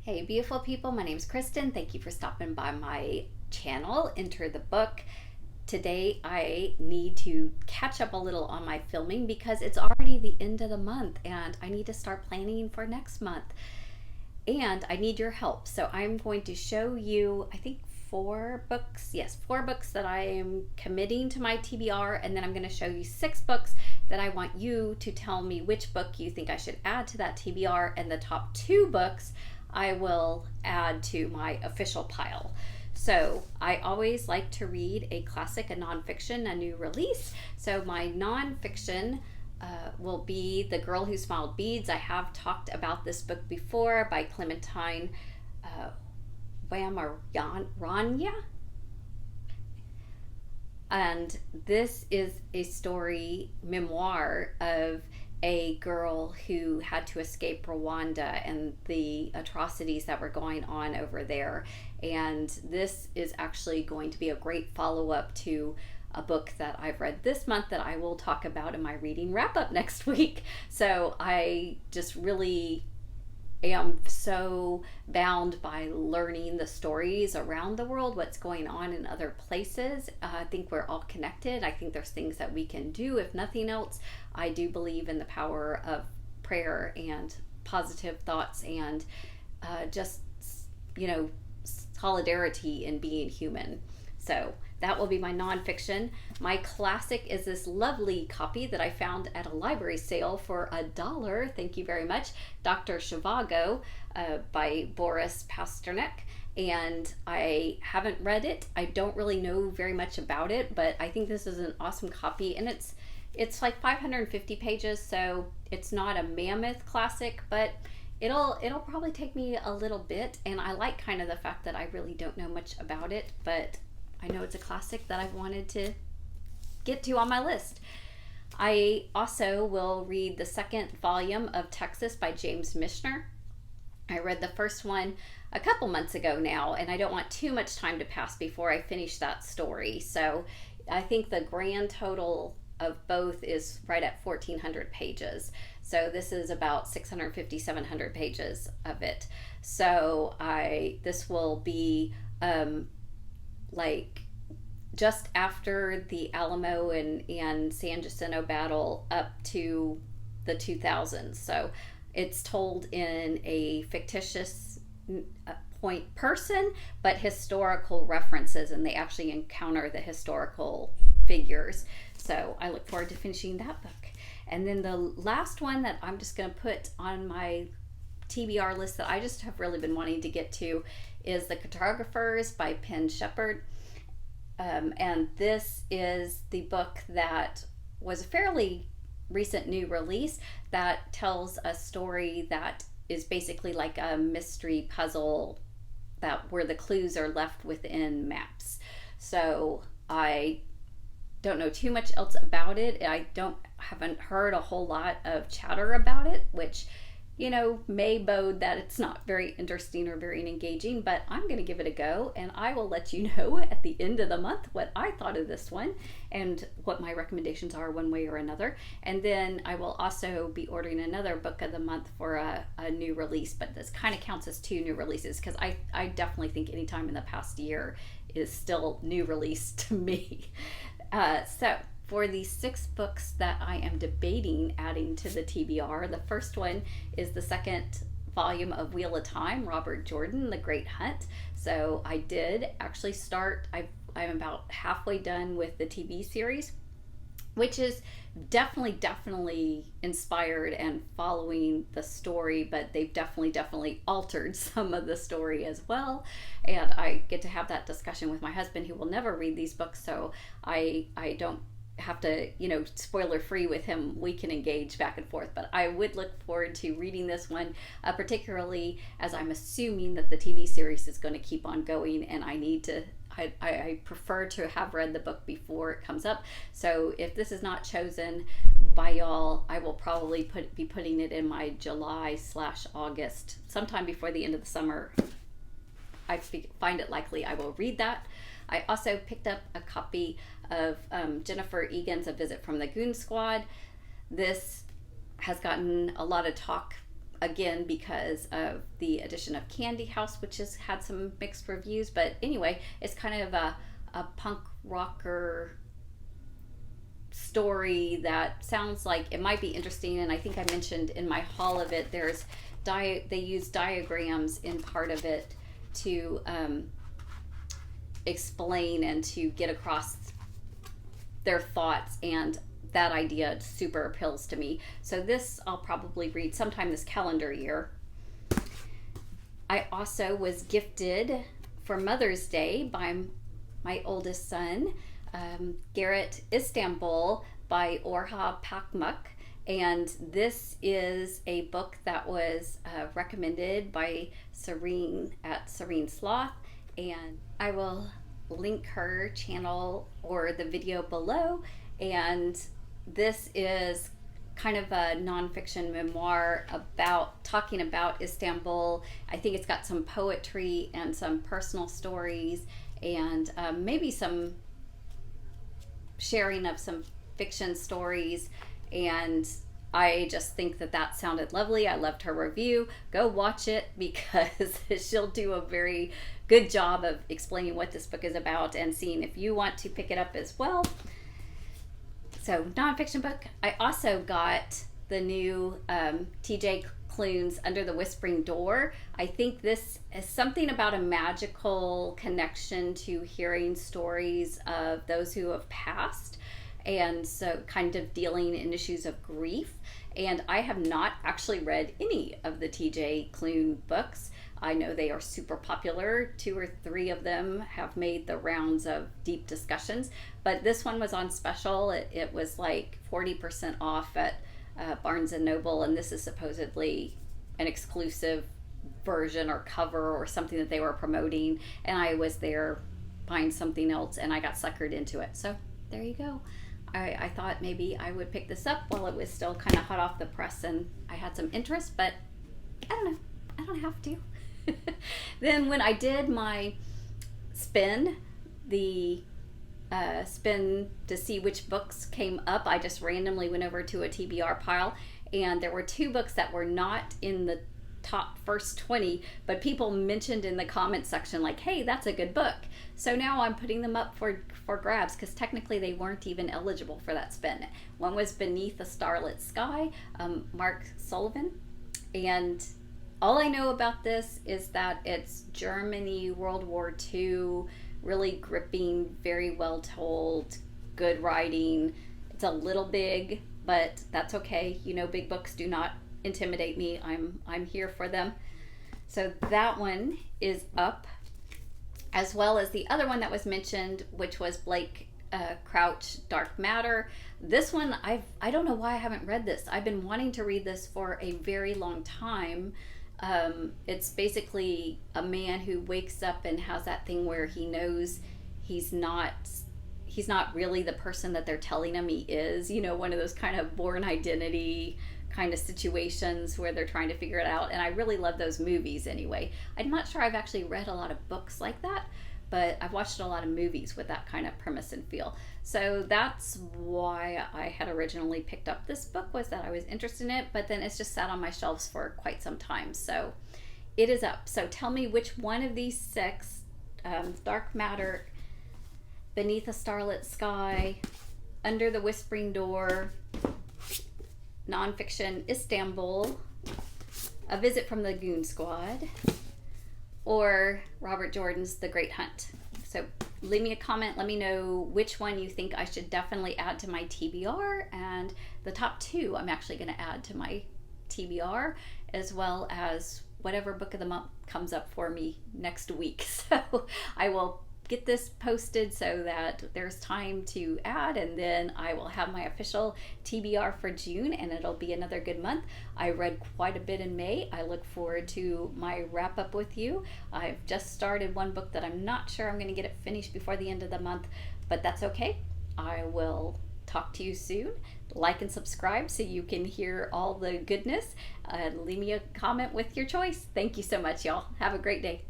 Hey, beautiful people, my name's Kristen. Thank you for stopping by my channel, Enter the Book. Today, I need to catch up a little on my filming because it's already the end of the month and I need to start planning for next month. And I need your help. So I'm going to show you, I think, four books that I am committing to my TBR, and then I'm going to show you 6 books that I want you to tell me which book you think I should add to that TBR, and the top 2 books I will add to my official pile. So I always like to read a classic, a nonfiction, a new release. So my nonfiction will be The Girl Who Smiled Beads. I have talked about this book before, by Clementine Wamariya. And this is a story memoir of a girl who had to escape Rwanda and the atrocities that were going on over there. And this is actually going to be a great follow-up to a book that I've read this month that I will talk about in my reading wrap-up next week. So I just really am so bound by learning the stories around the world, what's going on in other places. I think we're all connected. I think there's things that we can do, if nothing else. I do believe in the power of prayer and positive thoughts and just, solidarity in being human. So that will be my nonfiction. My classic is this lovely copy that I found at a library sale for $1. Thank you very much. Dr. Zhivago by Boris Pasternak. And I haven't read it. I don't really know very much about it, but I think this is an awesome copy. And it's like 550 pages, so it's not a mammoth classic, but it'll probably take me a little bit. And I like kind of the fact that I really don't know much about it, but I know it's a classic that I've wanted to get to on my list. I also will read the second volume of Texas by James Michener. I read the first one a couple months ago now, and I don't want too much time to pass before I finish that story. So I think the grand total of both is right at 1,400 pages. So this is about 650, 700 pages of it. So this will be like just after the Alamo and San Jacinto battle up to the 2000s. So it's told in a fictitious point person, but historical references, and they actually encounter the historical figures. So I look forward to finishing that book. And then the last one that I'm just going to put on my TBR list that I just have really been wanting to get to is The Cartographers by Peng Sherperd. And this is the book that was a fairly recent new release that tells a story that is basically like a mystery puzzle where the clues are left within maps. So I don't know too much else about it. I haven't heard a whole lot of chatter about it, which may bode that it's not very interesting or very engaging, but I'm going to give it a go, and I will let you know at the end of the month what I thought of this one and what my recommendations are one way or another. And then I will also be ordering another book of the month for a new release, but this kind of counts as 2 new releases because I definitely think any time in the past year is still new release to me. So for the 6 books that I am debating adding to the TBR, the first one is the second volume of Wheel of Time, Robert Jordan, The Great Hunt. So I did actually start, I'm about halfway done with the TV series, which is definitely inspired and following the story, but they've definitely altered some of the story as well. And I get to have that discussion with my husband, who will never read these books, so I don't have to, spoiler free with him. We can engage back and forth, but I would look forward to reading this one, particularly as I'm assuming that the TV series is going to keep on going, and I prefer to have read the book before it comes up. So if this is not chosen by y'all, I will probably be putting it in my July/August, sometime before the end of the summer. I find it likely I will read that. I also picked up a copy of Jennifer Egan's A Visit from the Goon Squad. This has gotten a lot of talk again, because of the addition of Candy House, which has had some mixed reviews. But anyway, it's kind of a punk rocker story that sounds like it might be interesting. And I think I mentioned in my haul of it, they use diagrams in part of it to explain and to get across their thoughts, and that idea super appeals to me. So this I'll probably read sometime this calendar year. I also was gifted for Mother's Day by my oldest son, Garrett, Istanbul by Orha Pamuk. And this is a book that was recommended by Serene at Serene Sloth, and I will link her channel or the video below. And this is kind of a nonfiction memoir about talking about Istanbul. I think it's got some poetry and some personal stories, and maybe some sharing of some fiction stories. And I just think that sounded lovely. I loved her review. Go watch it, because she'll do a very good job of explaining what this book is about and seeing if you want to pick it up as well. So, nonfiction book. I also got the new TJ Klune's Under the Whispering Door. I think this is something about a magical connection to hearing stories of those who have passed, and so kind of dealing in issues of grief. And I have not actually read any of the TJ Klune books. I know they are super popular. 2 or 3 of them have made the rounds of deep discussions, but this one was on special. It was like 40% off at Barnes & Noble, and this is supposedly an exclusive version or cover or something that they were promoting, and I was there buying something else and I got suckered into it. So there you go. I thought maybe I would pick this up while it was still kind of hot off the press and I had some interest, but I don't know. I don't have to. Then when I did my spin, the spin to see which books came up, I just randomly went over to a TBR pile, and there were 2 books that were not in the top first 20, but people mentioned in the comment section like, hey, that's a good book. So now I'm putting them up for grabs, because technically they weren't even eligible for that spin. One was Beneath a Starlit Sky, Mark Sullivan, and all I know about this is that it's Germany, World War II, really gripping, very well told, good writing. It's a little big, but that's okay. You know, big books do not intimidate me. I'm here for them. So that one is up, as well as the other one that was mentioned, which was Blake Crouch, Dark Matter. This one, I don't know why I haven't read this. I've been wanting to read this for a very long time. It's basically a man who wakes up and has that thing where he knows he's not really the person that they're telling him he is. You know, one of those kind of Born Identity kind of situations where they're trying to figure it out. And I really love those movies anyway. I'm not sure I've actually read a lot of books like that, but I've watched a lot of movies with that kind of premise and feel. So that's why I had originally picked up this book, was that I was interested in it, but then it's just sat on my shelves for quite some time. So it is up. So tell me which one of these 6, Dark Matter, Beneath a Starlit Sky, Under the Whispering Door, Nonfiction, Istanbul, A Visit from the Goon Squad, or Robert Jordan's The Great Hunt. So leave me a comment. Let me know which one you think I should definitely add to my TBR. And the top 2 I'm actually going to add to my TBR, as well as whatever book of the month comes up for me next week. So I will get this posted so that there's time to add, and then I will have my official TBR for June, and it'll be another good month. I read quite a bit in May. I look forward to my wrap up with you. I've just started one book that I'm not sure I'm going to get it finished before the end of the month, but that's okay. I will talk to you soon. Like and subscribe so you can hear all the goodness. Leave me a comment with your choice. Thank you so much, y'all. Have a great day.